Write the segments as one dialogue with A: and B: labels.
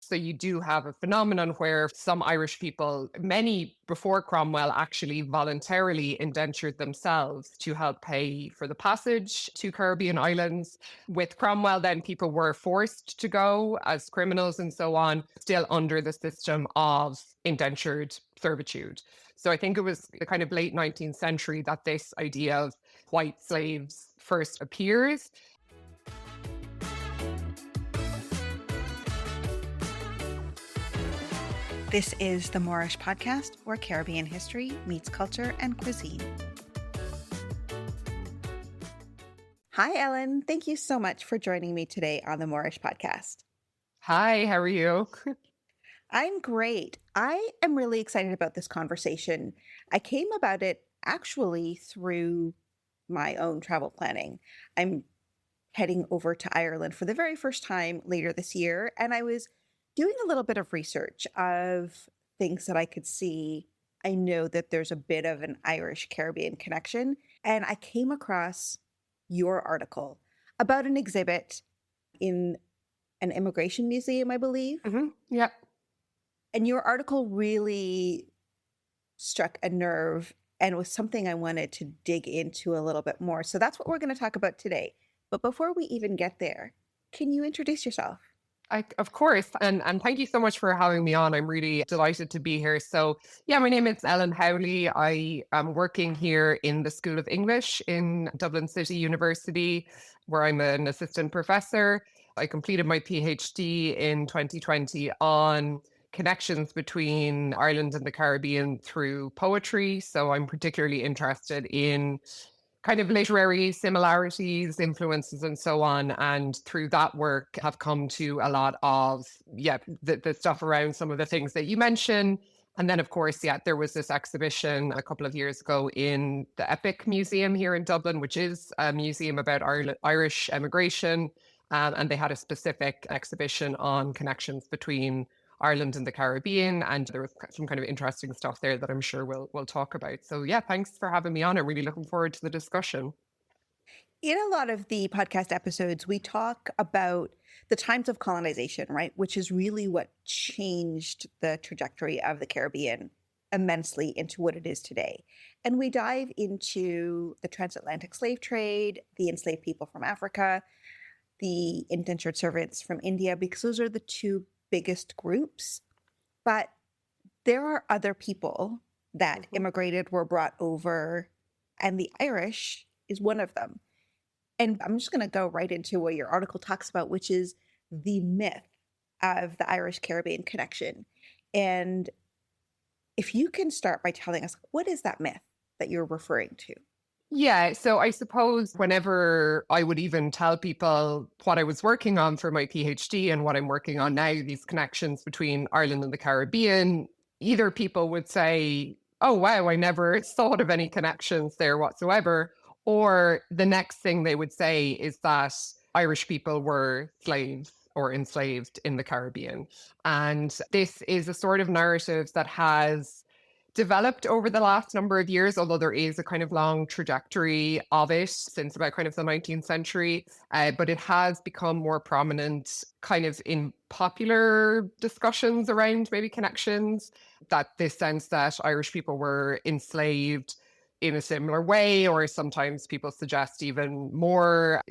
A: So you do have a phenomenon where some Irish people, many before Cromwell, actually voluntarily indentured themselves to help pay for the passage to Caribbean islands. With Cromwell, then people were forced to go as criminals and so on, still under the system of indentured servitude. So I think it was the kind of late 19th century that this idea of white slaves first appears.
B: This is the Moorish podcast, where Caribbean history meets culture and cuisine. Hi, Ellen. Thank you so much for joining me today on the Moorish podcast.
A: Hi, how are you?
B: I'm great. I am really excited about this conversation. I came about it actually through my own travel planning. I'm heading over to Ireland for the very first time later this year, and I was doing a little bit of research of things that I could see. I know that there's a bit of an Irish Caribbean connection, and I came across your article about an exhibit in an immigration museum, I believe.
A: Yeah.
B: And your article really struck a nerve and was something I wanted to dig into a little bit more. So that's what we're going to talk about today. But before we even get there, can you introduce yourself?
A: Of course. And thank you so much for having me on. I'm really delighted to be here. So, yeah, my name is Ellen Howley. I am working here in the School of English in Dublin City University, where I'm an assistant professor. I completed my PhD in 2020 on connections between Ireland and the Caribbean through poetry. So I'm particularly interested in kind of literary similarities, influences, and so on. And through that work, have come to a lot of, the stuff around some of the things that you mentioned. And then, of course, there was this exhibition a couple of years ago in the Epic Museum here in Dublin, which is a museum about Irish emigration. And they had a specific exhibition on connections between Ireland and the Caribbean, and there was some kind of interesting stuff there that I'm sure we'll talk about. So yeah, thanks for having me on. I'm really looking forward to the discussion.
B: In a lot of the podcast episodes, we talk about the times of colonization, right? Which is really what changed the trajectory of the Caribbean immensely into what it is today. And we dive into the transatlantic slave trade, the enslaved people from Africa, the indentured servants from India, because those are the two biggest groups. But there are other people that immigrated, were brought over, and the Irish is one of them. And I'm just going to go right into what your article talks about, which is the myth of the Irish Caribbean connection. And if you can start by telling us, what is that myth that you're referring to?
A: Yeah, so I suppose whenever I would even tell people what I was working on for my PhD and what I'm working on now, these connections between Ireland and the Caribbean, either people would say, oh, wow, I never thought of any connections there whatsoever. Or the next thing they would say is that Irish people were slaves or enslaved in the Caribbean. And this is a sort of narrative that has developed over the last number of years, although there is a kind of long trajectory of it since about kind of the 19th century. But it has become more prominent kind of in popular discussions around maybe connections, that this sense that Irish people were enslaved in a similar way, or sometimes people suggest even more,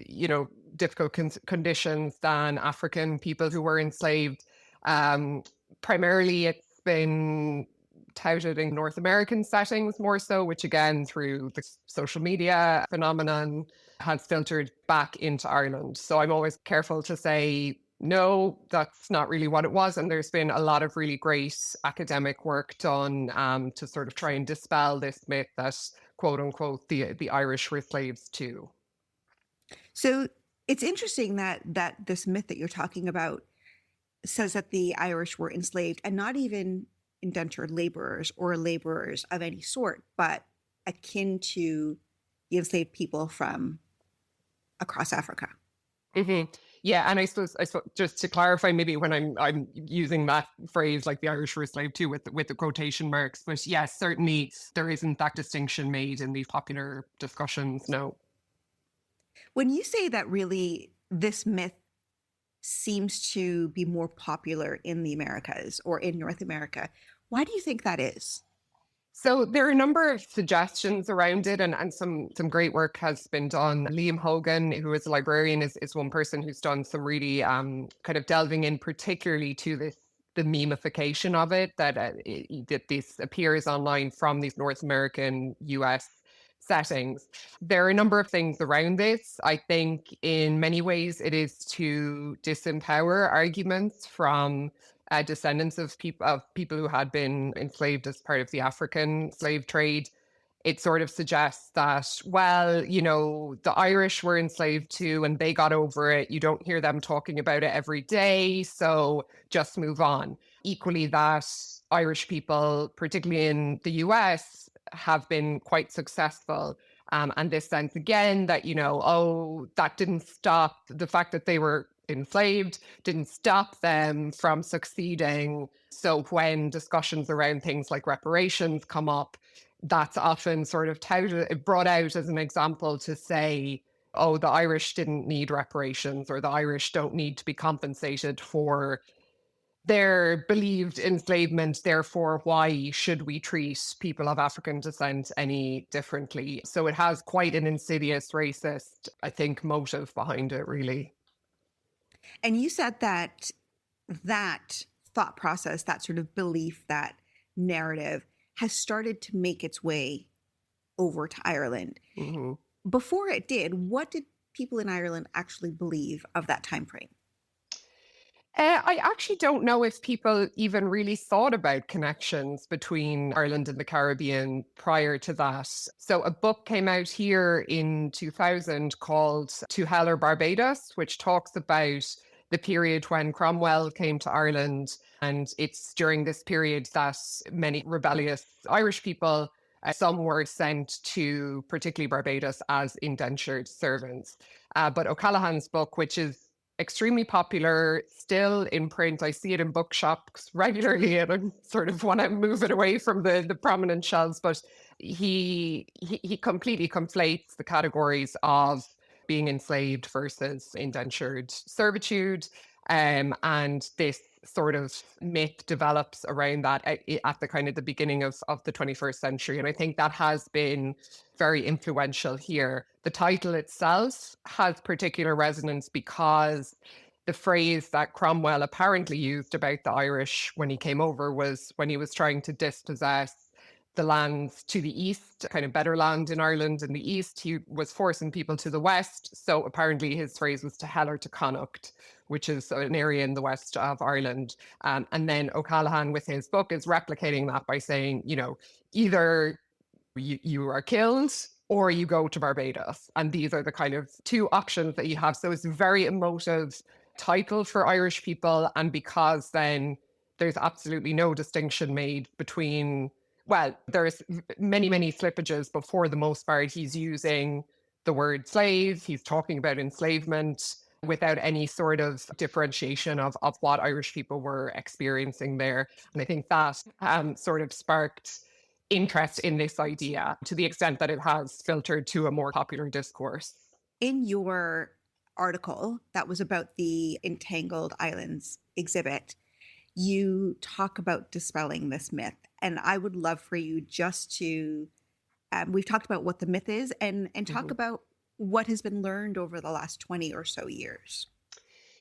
A: difficult conditions than African people who were enslaved. Primarily, it's been touted in North American settings more so, which again, through the social media phenomenon, has filtered back into Ireland. So I'm always careful to say, no, that's not really what it was. And there's been a lot of really great academic work done to sort of try and dispel this myth that, quote unquote, the Irish were slaves too.
B: So it's interesting that this myth that you're talking about says that the Irish were enslaved, and not even indentured laborers or laborers of any sort, but akin to the enslaved people from across Africa.
A: Mm-hmm. Yeah, and I suppose just to clarify, maybe when I'm using that phrase, like the Irish were enslaved too, with the quotation marks, but yes, certainly there isn't that distinction made in these popular discussions. No.
B: When you say that, really, this myth seems to be more popular in the Americas or in North America. Why do you think that is?
A: So there are a number of suggestions around it, and some great work has been done. Liam Hogan, who is a librarian, is one person who's done some really kind of delving in particularly to the memification of it, that this appears online from these North American US settings. There are a number of things around this. I think in many ways it is to disempower arguments from descendants of people who had been enslaved as part of the African slave trade. It sort of suggests that, well, the Irish were enslaved too, and they got over it. You don't hear them talking about it every day, so just move on. Equally, that Irish people, particularly in the US, have been quite successful. And this sense again that, oh, that didn't stop the fact that they were enslaved, didn't stop them from succeeding. So when discussions around things like reparations come up, that's often sort of brought out as an example to say, oh, the Irish didn't need reparations, or the Irish don't need to be compensated for their believed enslavement. Therefore, why should we treat people of African descent any differently? So it has quite an insidious racist, I think, motive behind it, really.
B: And you said that that thought process, that sort of belief, that narrative has started to make its way over to Ireland.
A: Mm-hmm.
B: Before it did, what did people in Ireland actually believe of that time frame?
A: I actually don't know if people even really thought about connections between Ireland and the Caribbean prior to that. So a book came out here in 2000 called To Hell or Barbados, which talks about the period when Cromwell came to Ireland. And it's during this period that many rebellious Irish people, some were sent to particularly Barbados as indentured servants. But O'Callaghan's book, which is extremely popular, still in print. I see it in bookshops regularly, and I sort of want to move it away from the prominent shelves. But he completely conflates the categories of being enslaved versus indentured servitude, and this sort of myth develops around that at the kind of the beginning of the 21st century. And I think that has been very influential here. The title itself has particular resonance because the phrase that Cromwell apparently used about the Irish when he came over was when he was trying to dispossess the lands to the east, kind of better land in Ireland in the east. He was forcing people to the west. So apparently his phrase was to hell or to Connacht, which is an area in the west of Ireland. And then O'Callaghan with his book is replicating that by saying, either you are killed or you go to Barbados. And these are the kind of two options that you have. So it's a very emotive title for Irish people. And because then there's absolutely no distinction made between, well, there's many, many slippages, but for the most part, he's using the word slave. He's talking about enslavement without any sort of differentiation of what Irish people were experiencing there. And I think that sort of sparked interest in this idea to the extent that it has filtered to a more popular discourse.
B: In your article that was about the Entangled Islands exhibit, you talk about dispelling this myth. And I would love for you just to, we've talked about what the myth is and talk about what has been learned over the last 20 or so years.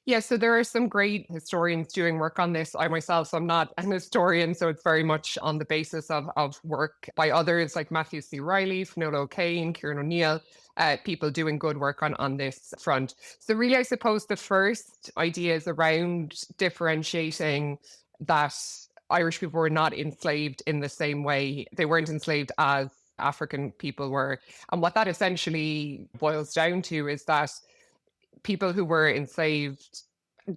A: Yeah, so there are some great historians doing work on this. I myself, I'm not an historian, so it's very much on the basis of work by others like Matthew C. Riley, Finola O'Kane, Kieran O'Neill, people doing good work on this front. So really, I suppose the first idea is around differentiating that Irish people were not enslaved in the same way. They weren't enslaved as African people were. And what that essentially boils down to is that people who were enslaved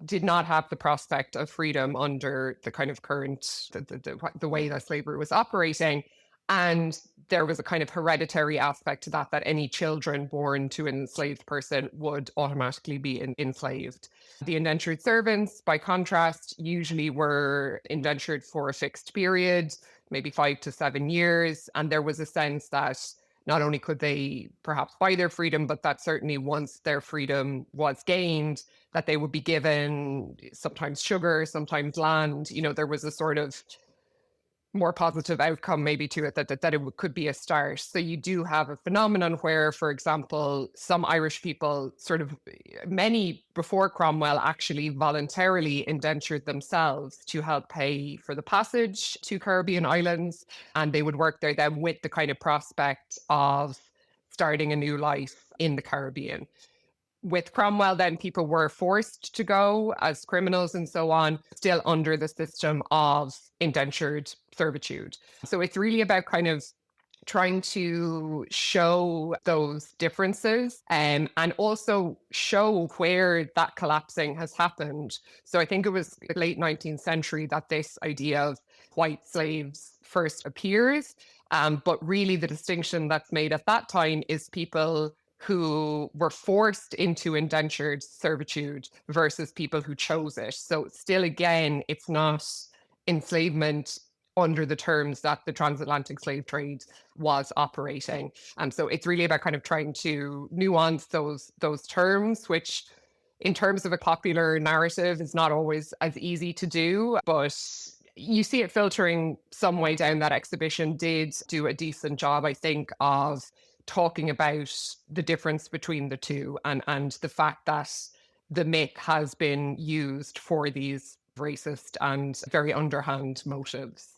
A: did not have the prospect of freedom under the kind of current, the way that slavery was operating. And there was a kind of hereditary aspect to that any children born to an enslaved person would automatically be enslaved. The indentured servants, by contrast, usually were indentured for a fixed period, maybe 5 to 7 years. And there was a sense that not only could they perhaps buy their freedom, but that certainly once their freedom was gained, that they would be given sometimes sugar, sometimes land. There was a sort of more positive outcome maybe to it, that it could be a start. So you do have a phenomenon where, for example, some Irish people, sort of many before Cromwell, actually voluntarily indentured themselves to help pay for the passage to Caribbean islands. And they would work there then with the kind of prospect of starting a new life in the Caribbean. With Cromwell, then people were forced to go as criminals and so on, still under the system of indentured servitude. So it's really about kind of trying to show those differences, and also show where that collapsing has happened. So I think it was the late 19th century that this idea of white slaves first appears. But really the distinction that's made at that time is people who were forced into indentured servitude versus people who chose it. So still, again, it's not enslavement under the terms that the transatlantic slave trade was operating. And so it's really about kind of trying to nuance those terms, which in terms of a popular narrative is not always as easy to do, but you see it filtering some way down. That exhibition did do a decent job, I think, of talking about the difference between the two, and the fact that the myth has been used for these racist and very underhand motives.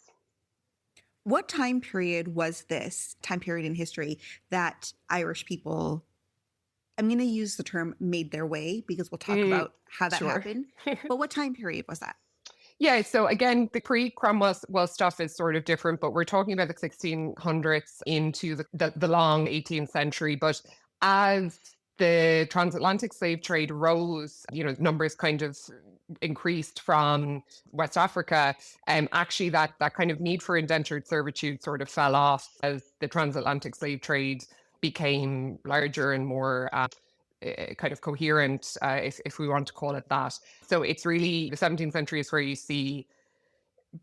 B: What time period was this time period in history that Irish people, I'm going to use the term made their way because we'll talk about how that happened, but what time period was that?
A: Yeah, so again, the pre-Cromwell stuff is sort of different, but we're talking about the 1600s into the long 18th century. But as the transatlantic slave trade rose, numbers kind of increased from West Africa, actually that kind of need for indentured servitude sort of fell off as the transatlantic slave trade became larger and more kind of coherent, if we want to call it that. So it's really the 17th century is where you see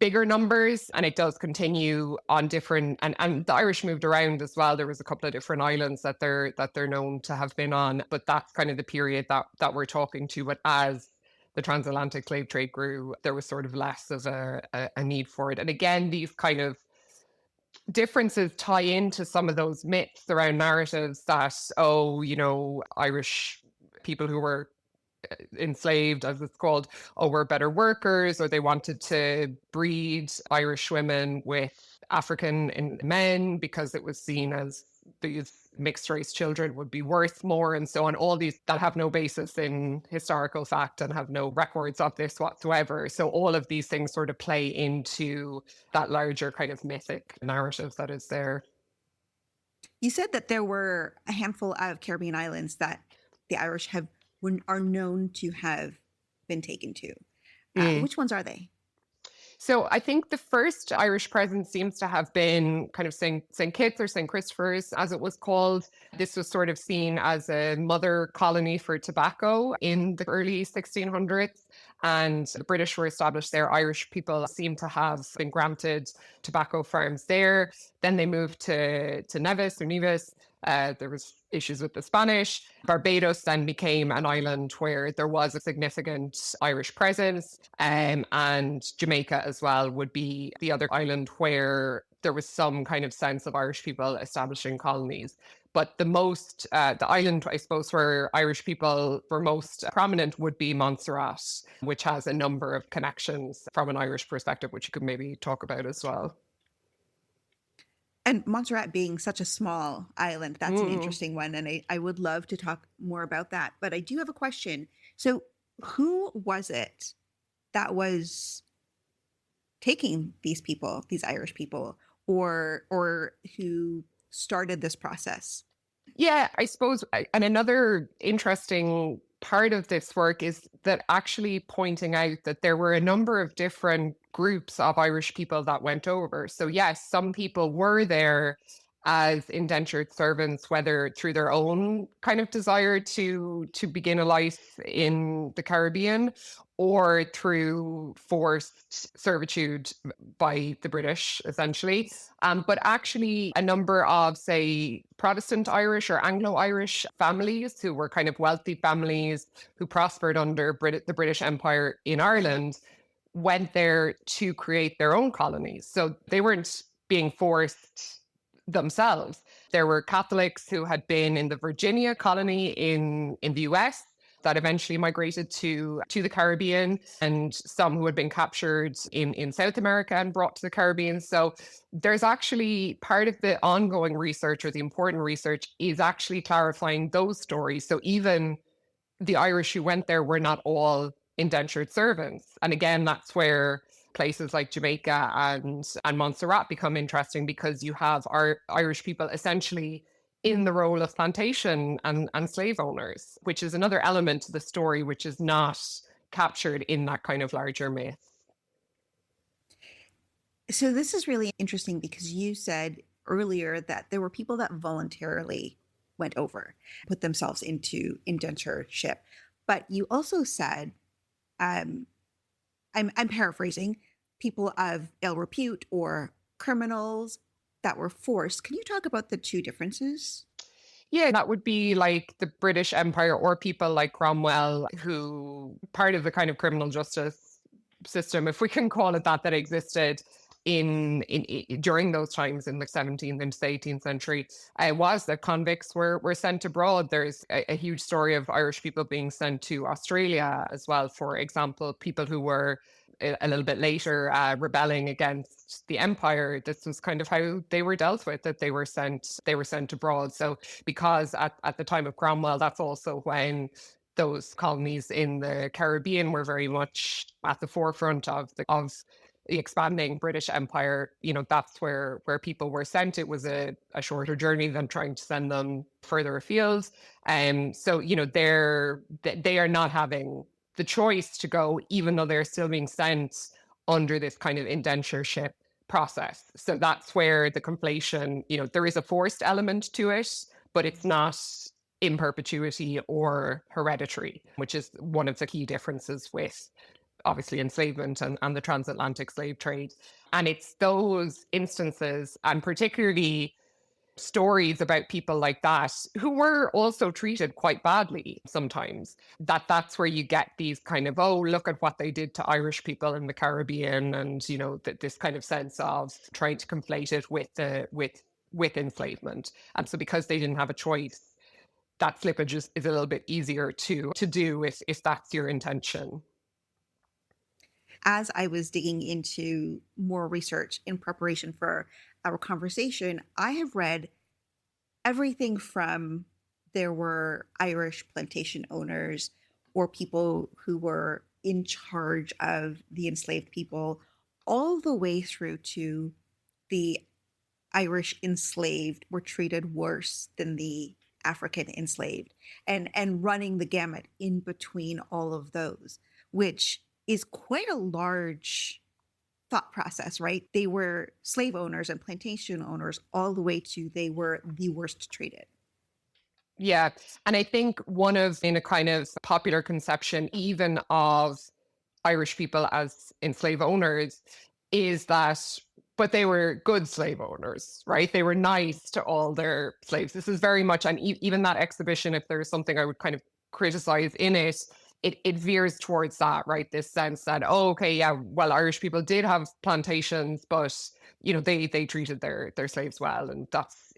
A: bigger numbers, and it does continue on different, and the Irish moved around as well. There was a couple of different islands that they're known to have been on, but that's kind of the period that we're talking to. But as the transatlantic slave trade grew, there was sort of less of a need for it. And again, these kind of differences tie into some of those myths around narratives that, Irish people who were enslaved, as it's called, were better workers, or they wanted to breed Irish women with African men because it was seen as these mixed race children would be worth more, and so on. All these that have no basis in historical fact and have no records of this whatsoever. So all of these things sort of play into that larger kind of mythic narrative that is there.
B: You said that there were a handful of Caribbean islands that the Irish are known to have been taken to. Which ones are they?
A: So I think the first Irish presence seems to have been kind of St. Kitts or St. Christopher's, as it was called. This was sort of seen as a mother colony for tobacco in the early 1600s. And the British were established there. Irish people seem to have been granted tobacco farms there. Then they moved to Nevis or Nevis. There was issues with the Spanish. Barbados then became an island where there was a significant Irish presence, and Jamaica as well would be the other island where there was some kind of sense of Irish people establishing colonies. But the island, I suppose, where Irish people were most prominent would be Montserrat, which has a number of connections from an Irish perspective, which you could maybe talk about as well.
B: And Montserrat being such a small island, that's an interesting one. And I would love to talk more about that. But I do have a question. So who was it that was taking these people, these Irish people, or who started this process?
A: Yeah, I suppose, and another interesting part of this work is that actually pointing out that there were a number of different groups of Irish people that went over. So yes, some people were there as indentured servants, whether through their own kind of desire to begin a life in the Caribbean or through forced servitude by the British, essentially. But actually, a number of, say, Protestant Irish or Anglo-Irish families who were kind of wealthy families who prospered under the British Empire in Ireland went there to create their own colonies. So they weren't being forced themselves. There were Catholics who had been in the Virginia colony in the US that eventually migrated to the Caribbean, and some who had been captured in South America and brought to the Caribbean. So there's actually part of the ongoing research, or the important research, is actually clarifying those stories. So even the Irish who went there were not all indentured servants. And again, that's where places like Jamaica and Montserrat become interesting, because you have our Irish people essentially in the role of plantation and slave owners, which is another element to the story which is not captured in that kind of larger myth.
B: So this is really interesting because you said earlier that there were people that voluntarily went over, put themselves into indentureship. But you also said, I'm paraphrasing, people of ill repute or criminals that were forced. Can you talk about the two differences?
A: Yeah, that would be like the British Empire, or people like Cromwell, who part of the kind of criminal justice system, if we can call it that, that existed in during those times in the 17th into the 18th century, was that convicts were sent abroad. There's a huge story of Irish people being sent to Australia as well, for example, people who were a little bit later rebelling against the empire. This was kind of how they were dealt with, that they were sent abroad. So because at the time of Cromwell, that's also when those colonies in the Caribbean were very much at the forefront of the expanding British Empire. You know, that's where people were sent. It was a shorter journey than trying to send them further afield. So, you know, they are not having the choice to go, even though they're still being sent under this kind of indentureship process. So that's where the conflation, you know, there is a forced element to it, but it's not in perpetuity or hereditary, which is one of the key differences with obviously enslavement and the transatlantic slave trade. And it's those instances, and particularly stories about people like that who were also treated quite badly sometimes, that's where you get these kind of, oh, look at what they did to Irish people in the Caribbean, and you know, this kind of sense of trying to conflate it with enslavement. And so because they didn't have a choice, that slippage is a little bit easier to do if that's your intention.
B: As I was digging into more research in preparation for our conversation, I have read everything from there were Irish plantation owners or people who were in charge of the enslaved people, all the way through to the Irish enslaved were treated worse than the African enslaved, and running the gamut in between all of those, which is quite a large thought process, right? They were slave owners and plantation owners all the way to they were the worst treated.
A: Yeah. And I think in a kind of popular conception, even of Irish people as enslaved owners, is that, but they were good slave owners, right? They were nice to all their slaves. This is very much, and even that exhibition, if there's something I would kind of criticize in it, it veers towards that, right? This sense that, oh, okay, yeah, well, Irish people did have plantations, but you know, they treated their slaves well, and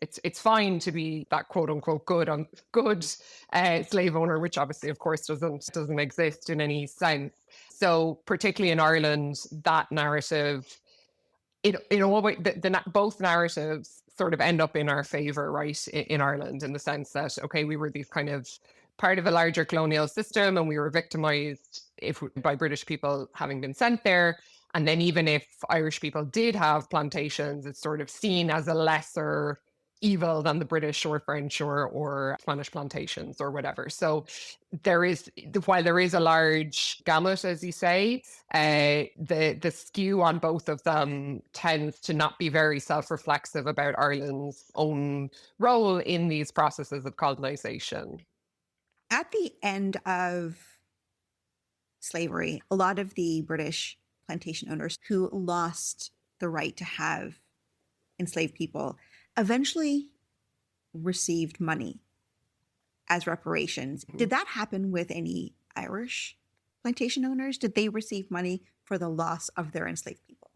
A: it's fine to be that quote unquote good slave owner, which obviously, of course, doesn't exist in any sense. So particularly in Ireland, that narrative, it always both narratives sort of end up in our favor, right? In Ireland, in the sense that, okay, we were these kind of part of a larger colonial system, and we were victimized by British people having been sent there. And then even if Irish people did have plantations, it's sort of seen as a lesser evil than the British or French or Spanish plantations or whatever. So there is, while there is a large gamut, as you say, the skew on both of them tends to not be very self-reflexive about Ireland's own role in these processes of colonization.
B: At the end of slavery, a lot of the British plantation owners who lost the right to have enslaved people eventually received money as reparations.
A: Mm-hmm.
B: Did that happen with any Irish plantation owners? Did they receive money for the loss of their enslaved people?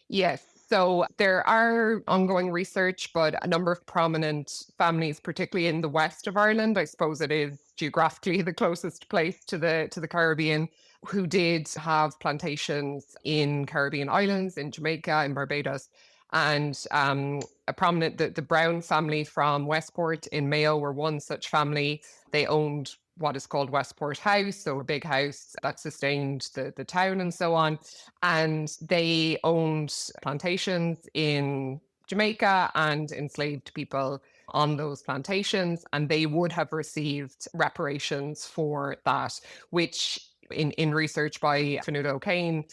A: Yes. So there are ongoing research, but a number of prominent families, particularly in the west of Ireland, I suppose it is geographically the closest place to the Caribbean, who did have plantations in Caribbean islands, in Jamaica, in Barbados. And a prominent, the Brown family from Westport in Mayo were one such family. They owned what is called Westport House, so a big house that sustained the town and so on. And they owned plantations in Jamaica and enslaved people on those plantations, and they would have received reparations for that, which in research by Finuala O'Kane,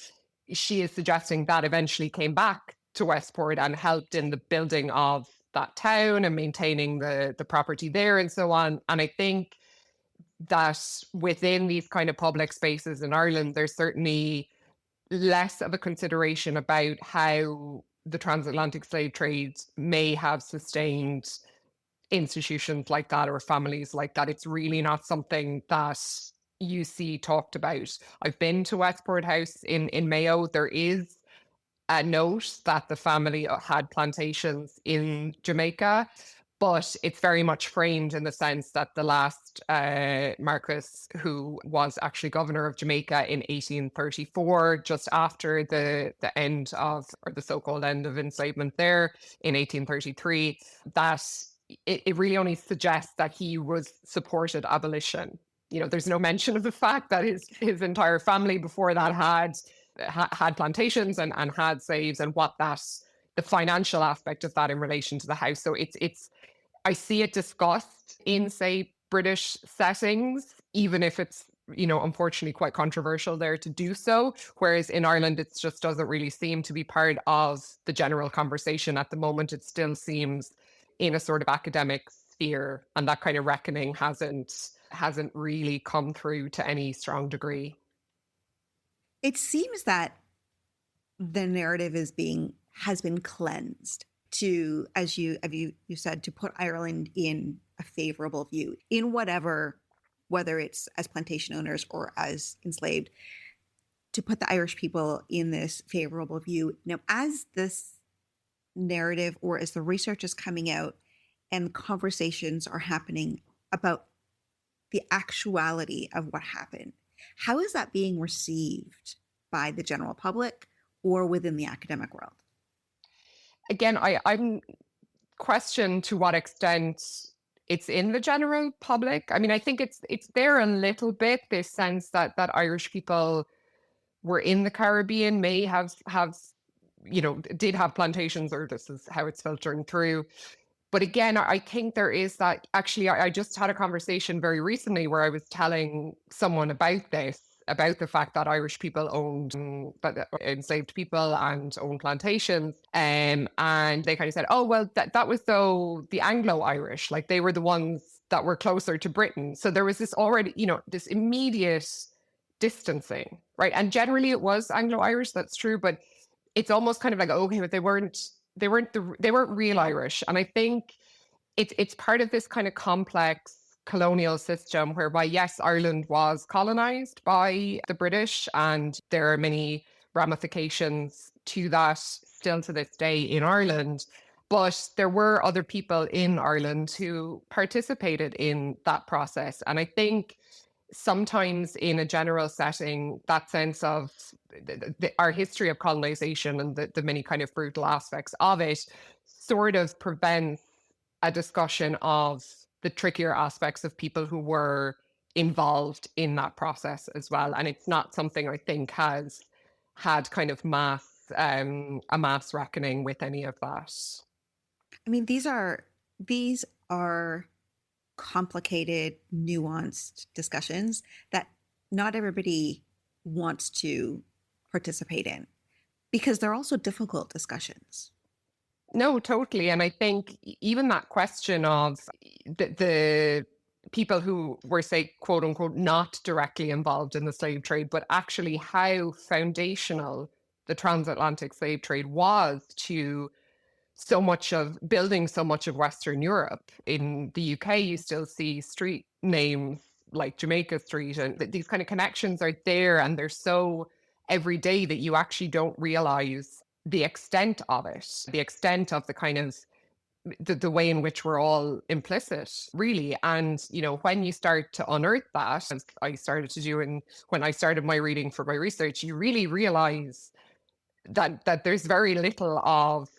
A: she is suggesting that eventually came back to Westport and helped in the building of that town and maintaining the property there and so on. And I think that within these kind of public spaces in Ireland, there's certainly less of a consideration about how the transatlantic slave trade may have sustained institutions like that or families like that. It's really not something that you see talked about. I've been to Westport House in Mayo. There is a note that the family had plantations in Jamaica, but it's very much framed in the sense that the last Marquess, who was actually governor of Jamaica in 1834, just after the end of, or the so-called end of enslavement there in 1833, that it really only suggests that he was supported abolition. There's no mention of the fact that his entire family before that had plantations and had slaves, and what the financial aspect of that in relation to the house. So it's I see it discussed in, say, British settings, even if it's, unfortunately quite controversial there to do so. Whereas in Ireland, it just doesn't really seem to be part of the general conversation at the moment. It still seems in a sort of academic sphere, and that kind of reckoning hasn't really come through to any strong degree.
B: It seems that the narrative has been cleansed to, as you said, to put Ireland in a favorable view in whether it's as plantation owners or as enslaved, to put the Irish people in this favorable view. Now, as this narrative, or as the research is coming out and conversations are happening about the actuality of what happened, how is that being received by the general public or within the academic world?
A: Again, I'm questioned to what extent it's in the general public. I mean, I think it's there a little bit, this sense that Irish people were in the Caribbean, may have did have plantations, or this is how it's filtering through. But again, I think there is that. Actually, I just had a conversation very recently where I was telling someone about the fact that Irish people owned enslaved people and owned plantations. And they kind of said, oh, well, that was though the Anglo-Irish, like they were the ones that were closer to Britain. So there was this already, this immediate distancing, right? And generally it was Anglo-Irish, that's true, but it's almost kind of like, okay, but they weren't real Irish. And I think it's part of this kind of complex colonial system whereby, yes, Ireland was colonized by the British, and there are many ramifications to that still to this day in Ireland. But there were other people in Ireland who participated in that process. And I think sometimes in a general setting, that sense of our history of colonization and the many kind of brutal aspects of it sort of prevents a discussion of the trickier aspects of people who were involved in that process as well. And it's not something I think has had kind of a mass reckoning with any of that.
B: I mean, these are These are complicated, nuanced discussions that not everybody wants to participate in because they're also difficult discussions.
A: No, totally. And I think even that question of the people who were, say, quote unquote, not directly involved in the slave trade, but actually how foundational the transatlantic slave trade was to so much of building so much of Western Europe. In the UK, you still see street names like Jamaica Street, and these kind of connections are there, and they're so everyday that you actually don't realize the extent of it, the extent of the kind of the way in which we're all implicit, really. And, when you start to unearth that, as I started to do, and when I started my reading for my research, you really realize that there's very little of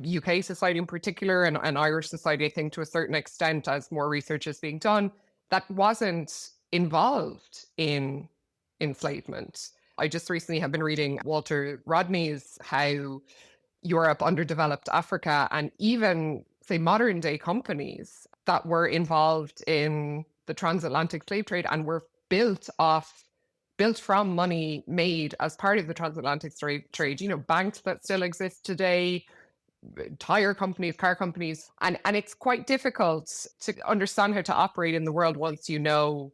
A: UK society in particular, and Irish society, I think, to a certain extent, as more research is being done, that wasn't involved in enslavement. I just recently have been reading Walter Rodney's How Europe Underdeveloped Africa, and even, say, modern day companies that were involved in the transatlantic slave trade and were built from money made as part of the transatlantic trade, banks that still exist today, tire companies, car companies, and it's quite difficult to understand how to operate in the world once you know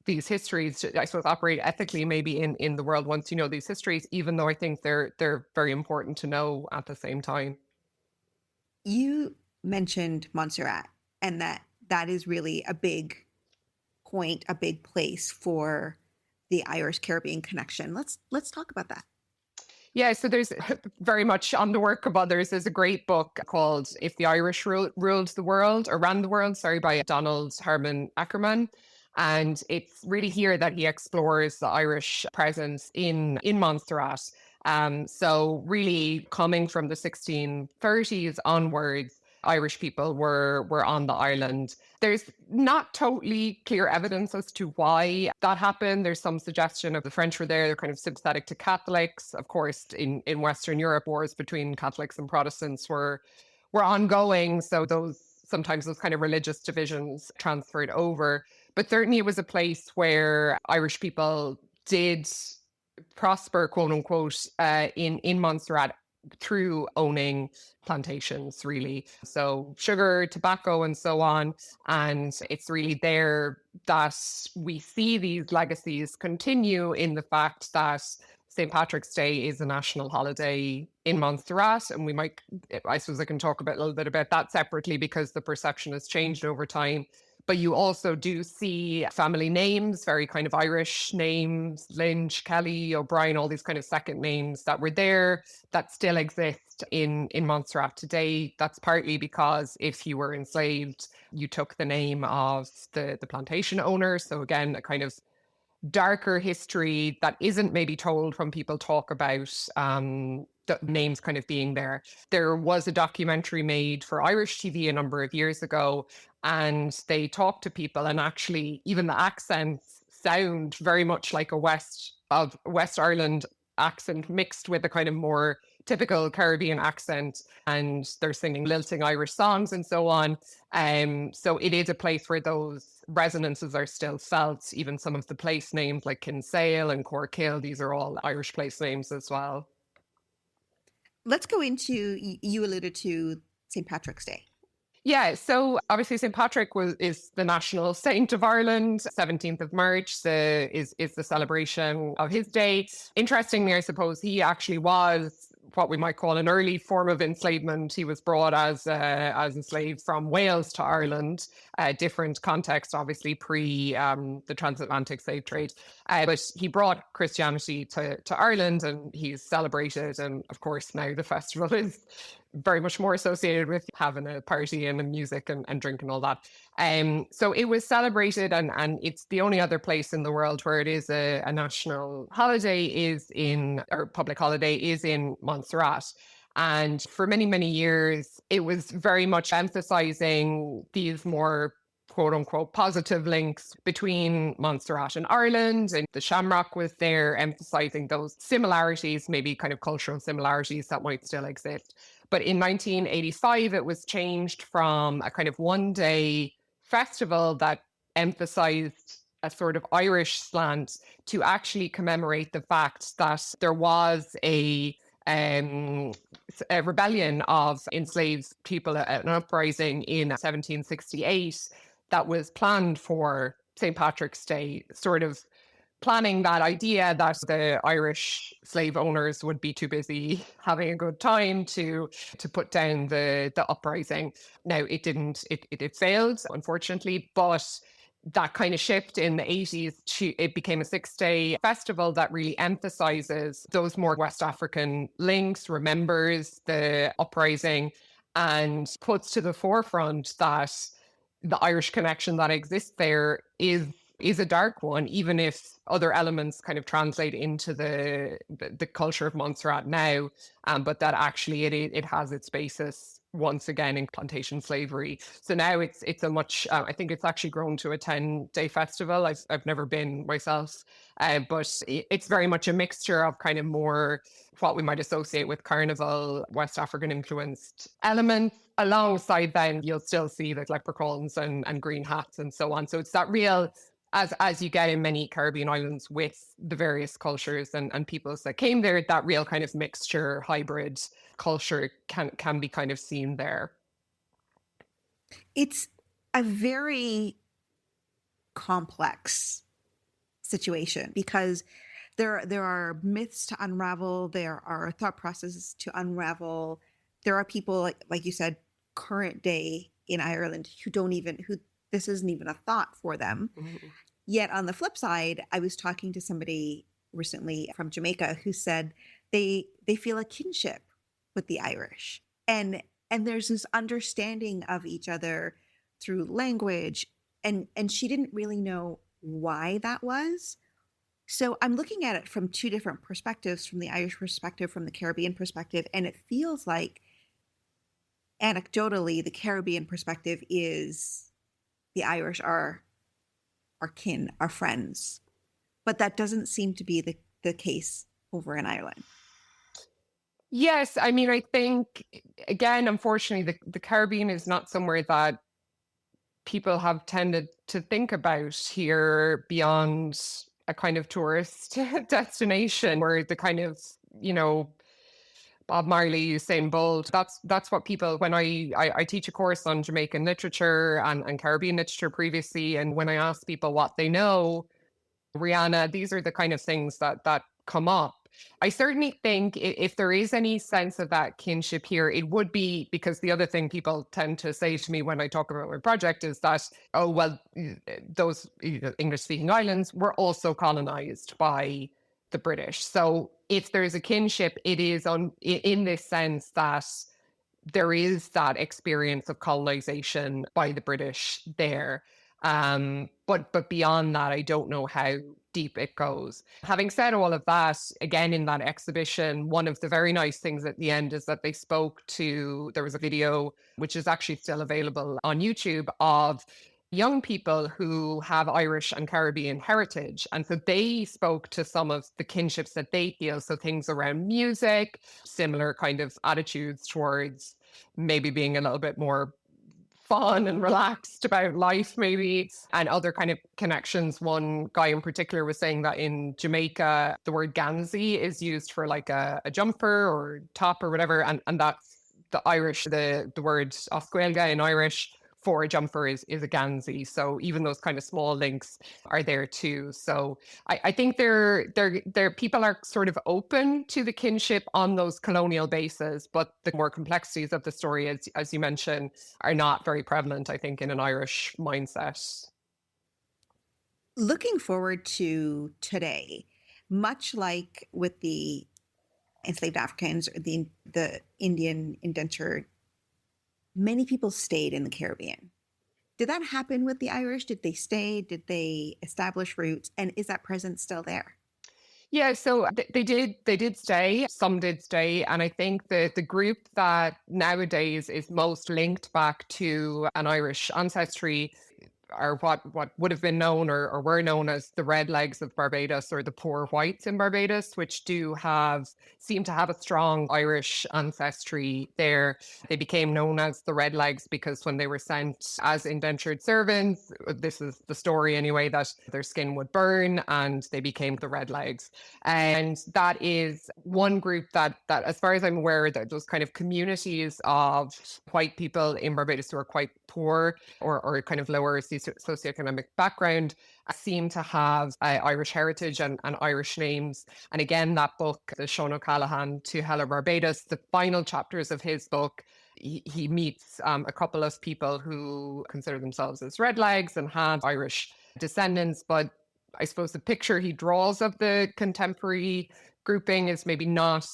A: these histories. I suppose operate ethically maybe in the world once you know these histories, even though I think they're very important to know at the same time.
B: You mentioned Montserrat, and that is really a big point, a big place for the Irish Caribbean connection. Let's talk about that.
A: Yeah, so there's very much on the work of others. There's a great book called If the Irish Ruled the World, or Ran the World, sorry, by Donald Herman Ackerman. And it's really here that he explores the Irish presence in Montserrat. So really coming from the 1630s onwards, Irish people were on the island. There's not totally clear evidence as to why that happened. There's some suggestion of the French were there. They're kind of sympathetic to Catholics. Of course, in Western Europe, wars between Catholics and Protestants were ongoing. So sometimes those kind of religious divisions transferred over. But certainly it was a place where Irish people did prosper, quote unquote, in Montserrat through owning plantations, really. So sugar, tobacco, and so on. And it's really there that we see these legacies continue in the fact that St. Patrick's Day is a national holiday in Montserrat. And I suppose I can talk a little bit about that separately because the perception has changed over time. But you also do see family names, very kind of Irish names, Lynch, Kelly, O'Brien, all these kind of second names that were there that still exist in Montserrat today. That's partly because if you were enslaved, you took the name of the plantation owner. So again, a kind of darker history that isn't maybe told when people talk about the names kind of being there. There was a documentary made for Irish TV a number of years ago, and they talked to people, and actually even the accents sound very much like a West Ireland accent mixed with a kind of more typical Caribbean accent, and they're singing lilting Irish songs and so on. So it is a place where those resonances are still felt. Even some of the place names like Kinsale and Corkhill, these are all Irish place names as well.
B: Let's go into, you alluded to St. Patrick's Day.
A: Yeah, so obviously St. Patrick is the national saint of Ireland. 17th of March is the celebration of his day. Interestingly, I suppose he actually was what we might call an early form of enslavement. He was brought as a slave from Wales to Ireland, different context, obviously, pre the transatlantic slave trade. But he brought Christianity to Ireland, and he's celebrated. And of course, now the festival is very much more associated with having a party and music and drink and all that. So it was celebrated, and it's the only other place in the world where it is a national holiday or public holiday is in Montserrat. And for many, many years, it was very much emphasizing these more quote unquote positive links between Montserrat and Ireland, and the Shamrock was there emphasizing those similarities, maybe kind of cultural similarities that might still exist. But in 1985, it was changed from a kind of one-day festival that emphasized a sort of Irish slant to actually commemorate the fact that there was a rebellion of enslaved people, an uprising in 1768 that was planned for St. Patrick's Day, sort of planning that idea that the Irish slave owners would be too busy having a good time to put down the uprising. Now it didn't, it failed, unfortunately, but that kind of shift in the 80s, it became a 6-day festival that really emphasizes those more West African links, remembers the uprising, and puts to the forefront that the Irish connection that exists there is a dark one, even if other elements kind of translate into the culture of Montserrat now, but that actually it has its basis once again in plantation slavery. So now it's a much I think it's actually grown to a 10-day festival. I've never been myself, but it's very much a mixture of kind of more what we might associate with carnival, West African influenced elements. Alongside then you'll still see like leprechauns and green hats and so on. So it's that real, as you get in many Caribbean islands with the various cultures and peoples that came there, that real kind of mixture, hybrid culture can be kind of seen there.
B: It's a very complex situation because there are myths to unravel, there are thought processes to unravel. There are people like you said, current day in Ireland who this isn't even a thought for them. Mm-hmm. Yet on the flip side, I was talking to somebody recently from Jamaica who said they feel a kinship with the Irish. And there's this understanding of each other through language. And she didn't really know why that was. So I'm looking at it from two different perspectives, from the Irish perspective, from the Caribbean perspective. And it feels like anecdotally, the Caribbean perspective is the Irish are kin, are friends. But that doesn't seem to be the case over in Ireland.
A: Yes, I mean, I think, again, unfortunately, the Caribbean is not somewhere that people have tended to think about here beyond a kind of tourist destination where the kind of, Bob Marley, Usain Bolt, that's what people, when I teach a course on Jamaican literature and Caribbean literature previously, and when I ask people what they know, Rihanna, these are the kind of things that come up. I certainly think if there is any sense of that kinship here, it would be because the other thing people tend to say to me when I talk about my project is that, oh, well, those English-speaking islands were also colonized by the British. So if there's a kinship, it is in this sense that there is that experience of colonization by the British there. But beyond that, I don't know how deep it goes. Having said all of that, again, in that exhibition, one of the very nice things at the end is that they spoke to, there was a video, which is actually still available on YouTube, of young people who have Irish and Caribbean heritage. And so they spoke to some of the kinships that they feel. So things around music, similar kind of attitudes towards maybe being a little bit more fun and relaxed about life, maybe, and other kind of connections. One guy in particular was saying that in Jamaica, the word Gansey is used for like a jumper or top or whatever. And that's the Irish, the word oscuelga in Irish for a jumper is a Gansey. So even those kind of small links are there too. So I think they're people are sort of open to the kinship on those colonial bases, but the more complexities of the story, as you mentioned, are not very prevalent, I think, in an Irish mindset.
B: Looking forward to today, much like with the enslaved Africans or the Indian indentured, many people stayed in the Caribbean. Did that happen with the Irish? Did they stay? Did they establish roots? And is that presence still there?
A: Yeah, so they did stay. Some did stay. And I think the group that nowadays is most linked back to an Irish ancestry are what would have been known or were known as the red legs of Barbados, or the poor whites in Barbados, which seem to have a strong Irish ancestry there. They became known as the red legs because when they were sent as indentured servants, this is the story anyway, that their skin would burn and they became the red legs. And that is one group that as far as I'm aware, that those kind of communities of white people in Barbados who are quite poor or kind of lower socioeconomic background seem to have Irish heritage and Irish names. And again, that book, the Sean O'Callaghan to Hella Barbados, the final chapters of his book, he meets a couple of people who consider themselves as redlegs and have Irish descendants. But I suppose the picture he draws of the contemporary grouping is maybe not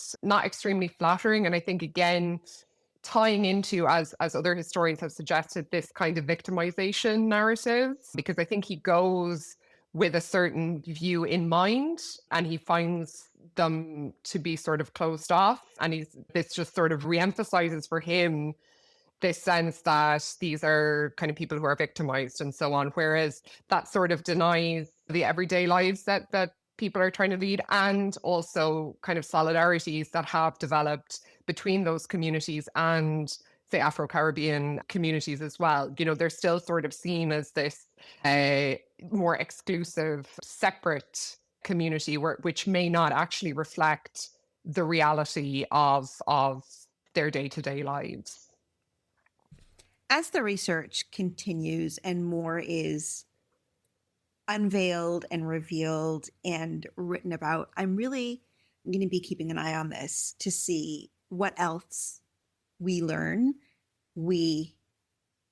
A: extremely flattering. And I think, again, tying into, as other historians have suggested, this kind of victimization narrative, because I think he goes with a certain view in mind and he finds them to be sort of closed off, and this just sort of reemphasizes for him this sense that these are kind of people who are victimized and so on, whereas that sort of denies the everyday lives that people are trying to lead, and also kind of solidarities that have developed between those communities and, say, Afro-Caribbean communities as well. You know, they're still sort of seen as this more exclusive, separate community which may not actually reflect the reality of their day-to-day lives.
B: As the research continues and more is unveiled and revealed and written about, I'm really going to be keeping an eye on this to see what else we learn, the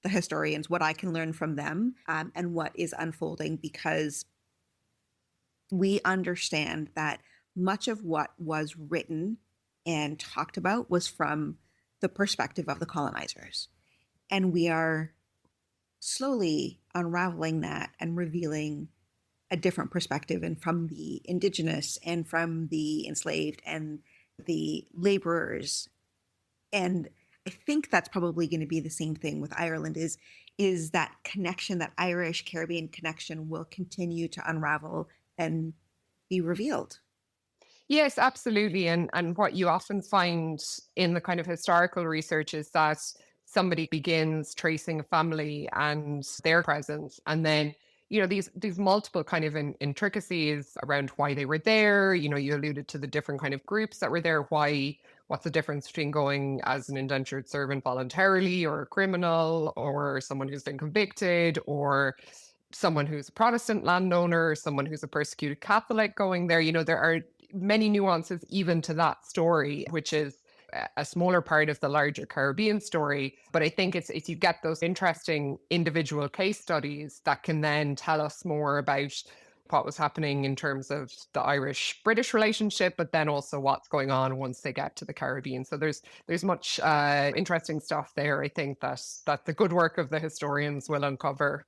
B: historians, what I can learn from them, and what is unfolding, because we understand that much of what was written and talked about was from the perspective of the colonizers. And we are slowly unraveling that and revealing a different perspective, and from the indigenous and from the enslaved and the laborers. And I think that's probably going to be the same thing with Ireland, is that connection, that Irish Caribbean connection will continue to unravel and be revealed.
A: Yes, absolutely. And what you often find in the kind of historical research is that somebody begins tracing a family and their presence, and then, you know, these multiple kind of intricacies around why they were there. You know, you alluded to the different kind of groups that were there. What's the difference between going as an indentured servant voluntarily, or a criminal, or someone who's been convicted, or someone who's a Protestant landowner, or someone who's a persecuted Catholic going there. You know, there are many nuances even to that story, which is a smaller part of the larger Caribbean story. But I think it's you get those interesting individual case studies that can then tell us more about what was happening in terms of the Irish-British relationship, but then also what's going on once they get to the Caribbean. So there's much interesting stuff there, I think, that the good work of the historians will uncover.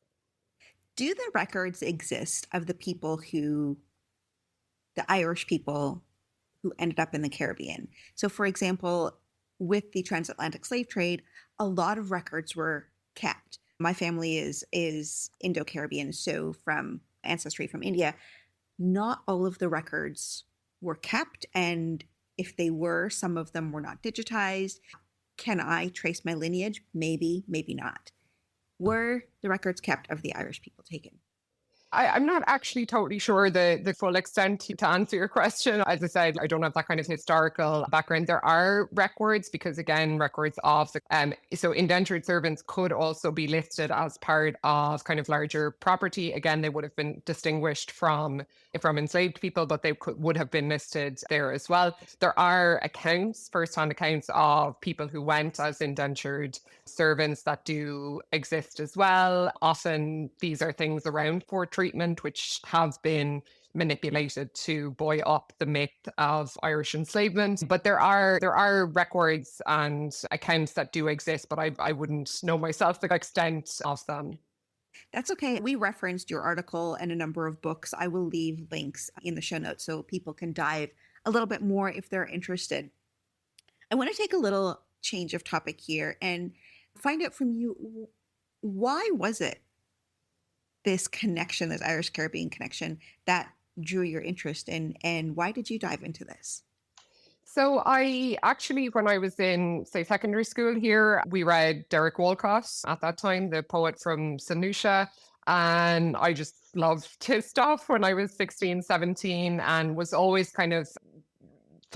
B: Do the records exist of the Irish people who ended up in the Caribbean? So, for example, with the transatlantic slave trade, a lot of records were kept. My family is Indo-Caribbean, so from ancestry from India. Not all of the records were kept, and if they were, some of them were not digitized. Can I trace my lineage? Maybe, maybe not. Were the records kept of the Irish people taken?
A: I'm not actually totally sure the full extent to answer your question. As I said, I don't have that kind of historical background. There are records because, again, records of so indentured servants could also be listed as part of kind of larger property. Again, they would have been distinguished from enslaved people, but they would have been listed there as well. There are accounts, first-hand accounts of people who went as indentured servants that do exist as well. Often these are things around port treatment, which have been manipulated to buoy up the myth of Irish enslavement. But there are records and accounts that do exist, but I wouldn't know myself the extent of them.
B: That's okay. We referenced your article and a number of books. I will leave links in the show notes so people can dive a little bit more if they're interested. I want to take a little change of topic here and find out from you, why was it this connection, this Irish Caribbean connection that drew your interest in, and why did you dive into this?
A: So I actually, when I was in, say, secondary school here, we read Derek Walcott at that time, the poet from St. Lucia. And I just loved his stuff when I was 16, 17, and was always kind of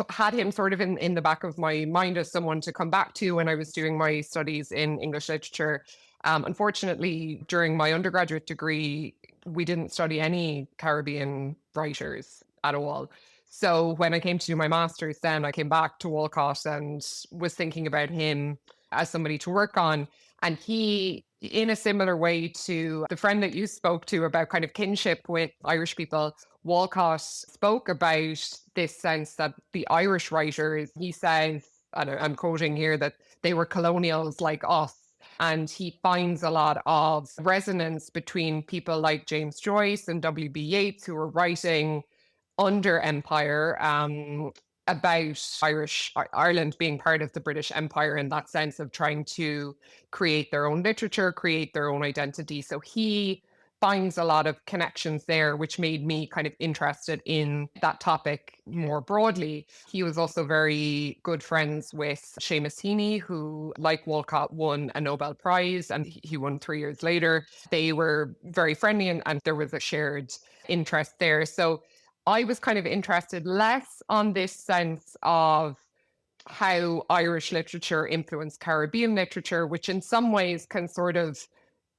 A: had him sort of in the back of my mind as someone to come back to when I was doing my studies in English literature. Unfortunately, during my undergraduate degree, we didn't study any Caribbean writers at all. So when I came to do my master's, then I came back to Walcott and was thinking about him as somebody to work on. And he, in a similar way to the friend that you spoke to about kind of kinship with Irish people, Walcott spoke about this sense that the Irish writers, he says, and I'm quoting here, that they were colonials like us. And he finds a lot of resonance between people like James Joyce and W.B. Yeats, who were writing under Empire, about Ireland being part of the British Empire in that sense of trying to create their own literature, create their own identity. So he finds a lot of connections there, which made me kind of interested in that topic more broadly. He was also very good friends with Seamus Heaney, who, like Walcott, won a Nobel Prize, and he won 3 years later. They were very friendly, and there was a shared interest there. So I was kind of interested less on this sense of how Irish literature influenced Caribbean literature, which in some ways can sort of,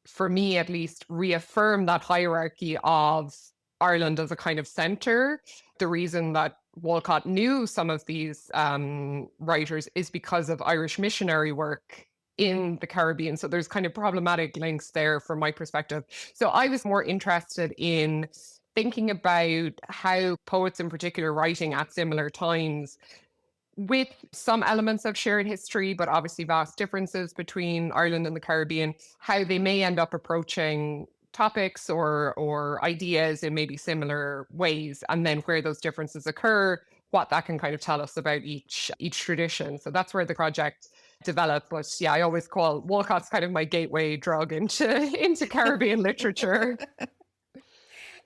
A: for me at least, reaffirm that hierarchy of Ireland as a kind of center. The reason that Walcott knew some of these writers is because of Irish missionary work in the Caribbean. So there's kind of problematic links there from my perspective. So I was more interested in thinking about how poets in particular writing at similar times with some elements of shared history, but obviously vast differences between Ireland and the Caribbean, how they may end up approaching topics or ideas in maybe similar ways, and then where those differences occur, what that can kind of tell us about each tradition. So that's where the project developed. But yeah, I always call Walcott's kind of my gateway drug into into Caribbean literature.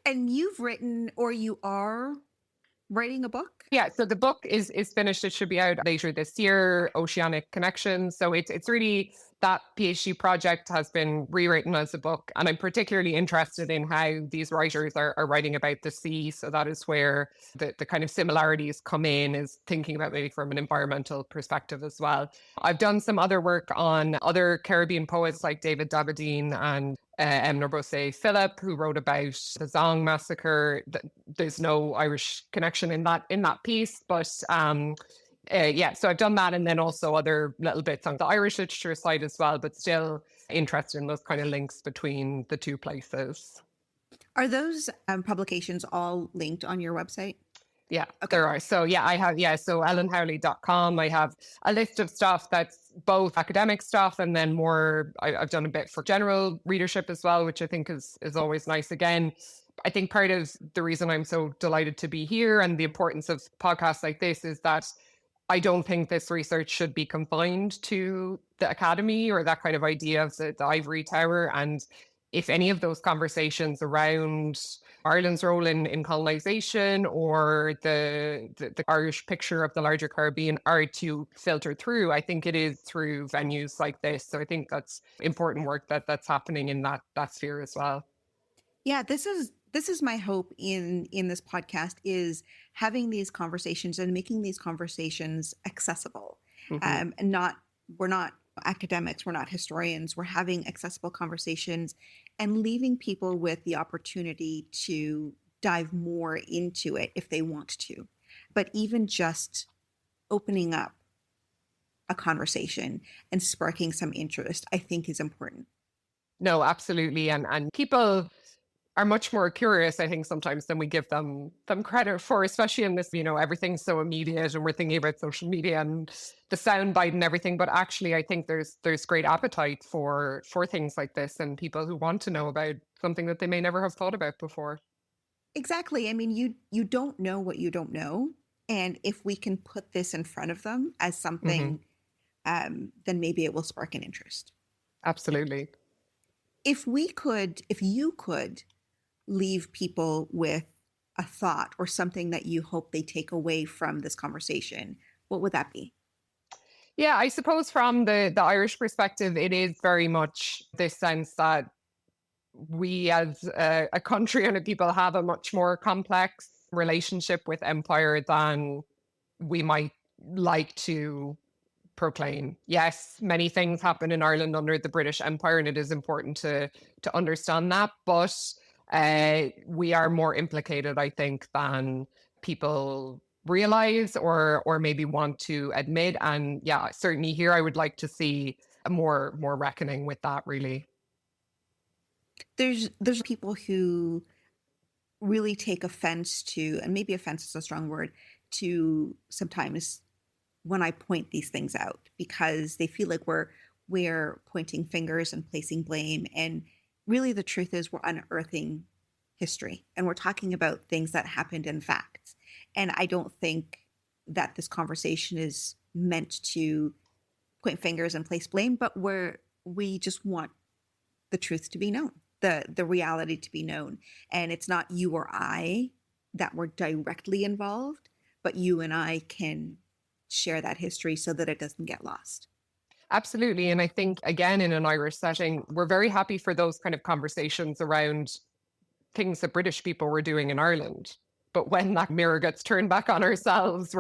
B: And you've written, or you are writing a book?
A: Yeah, so the book is finished. It should be out later this year, Oceanic Connections. So it's really, that PhD project has been rewritten as a book. And I'm particularly interested in how these writers are writing about the sea. So that is where the kind of similarities come in, is thinking about maybe from an environmental perspective as well. I've done some other work on other Caribbean poets like David Dabadine and Norbose Philip, who wrote about the Zong massacre. There's no Irish connection in that piece, but yeah, so I've done that, and then also other little bits on the Irish literature side as well, but still interested in those kind of links between the two places.
B: Are those publications all linked on your website?
A: Yeah,
B: Okay.
A: there are. So yeah, I have, so ellenhowley.com. I have a list of stuff that's both academic stuff, and then more, I've done a bit for general readership as well, which I think is always nice. Again, I think part of the reason I'm so delighted to be here and the importance of podcasts like this is that I don't think this research should be confined to the academy or that kind of idea of the ivory tower. And if any of those conversations around Ireland's role in colonization or the Irish picture of the larger Caribbean are to filter through, I think it is through venues like this. So I think that's important work that's happening in that sphere as well.
B: Yeah, this is my hope in this podcast, is having these conversations and making these conversations accessible.
A: Mm-hmm.
B: And we're not academics, we're not historians, we're having accessible conversations and leaving people with the opportunity to dive more into it if they want to. But even just opening up a conversation and sparking some interest, I think is important.
A: No, absolutely. And people are much more curious, I think, sometimes than we give them credit for, especially in this, everything's so immediate and we're thinking about social media and the soundbite and everything. But actually, I think there's great appetite for things like this and people who want to know about something that they may never have thought about before.
B: Exactly. I mean, you don't know what you don't know. And if we can put this in front of them as something, then maybe it will spark an interest.
A: Absolutely.
B: If you could leave people with a thought or something that you hope they take away from this conversation, what would that be?
A: Yeah, I suppose from the Irish perspective, it is very much this sense that we as a country and a people have a much more complex relationship with empire than we might like to proclaim. Yes, many things happened in Ireland under the British Empire, and it is important to understand that. But we are more implicated, I think, than people realize or maybe want to admit. And yeah, certainly here, I would like to see a more reckoning with that. Really.
B: There's people who really take offense to, and maybe offense is a strong word, to sometimes when I point these things out because they feel like we're pointing fingers and placing blame. And really the truth is we're unearthing history and we're talking about things that happened in facts. And I don't think that this conversation is meant to point fingers and place blame, but we just want the truth to be known, the reality to be known. And it's not you or I that were directly involved, but you and I can share that history so that it doesn't get lost.
A: Absolutely. And I think, again, in an Irish setting, we're very happy for those kind of conversations around things that British people were doing in Ireland. But when that mirror gets turned back on ourselves,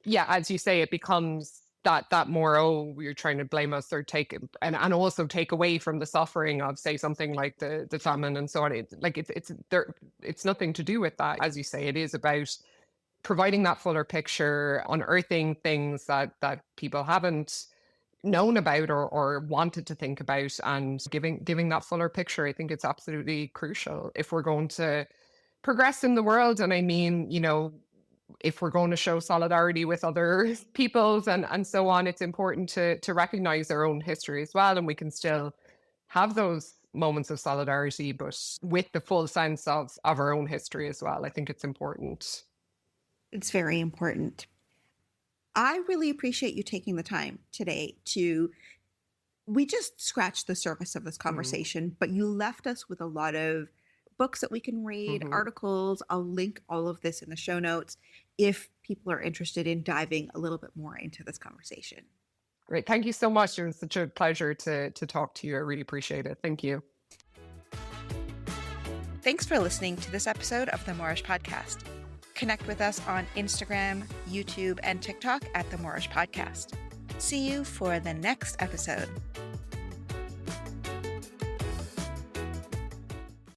A: yeah, as you say, it becomes that more, oh, you're trying to blame us or take and also take away from the suffering of, say, something like the famine and so on. It's nothing to do with that. As you say, it is about providing that fuller picture, unearthing things that people haven't known about or wanted to think about, and giving that fuller picture. I think it's absolutely crucial if we're going to progress in the world. And I mean, if we're going to show solidarity with other peoples and so on, it's important to recognize our own history as well. And we can still have those moments of solidarity, but with the full sense of our own history as well. I think it's important.
B: It's very important. I really appreciate you taking the time today we just scratched the surface of this conversation, but you left us with a lot of books that we can read, articles. I'll link all of this in the show notes if people are interested in diving a little bit more into this conversation.
A: Great. Thank you so much. It was such a pleasure to talk to you. I really appreciate it. Thank you.
B: Thanks for listening to this episode of the Moorish Podcast. Connect with us on Instagram, YouTube, and TikTok at the Moorish Podcast. See you for the next episode.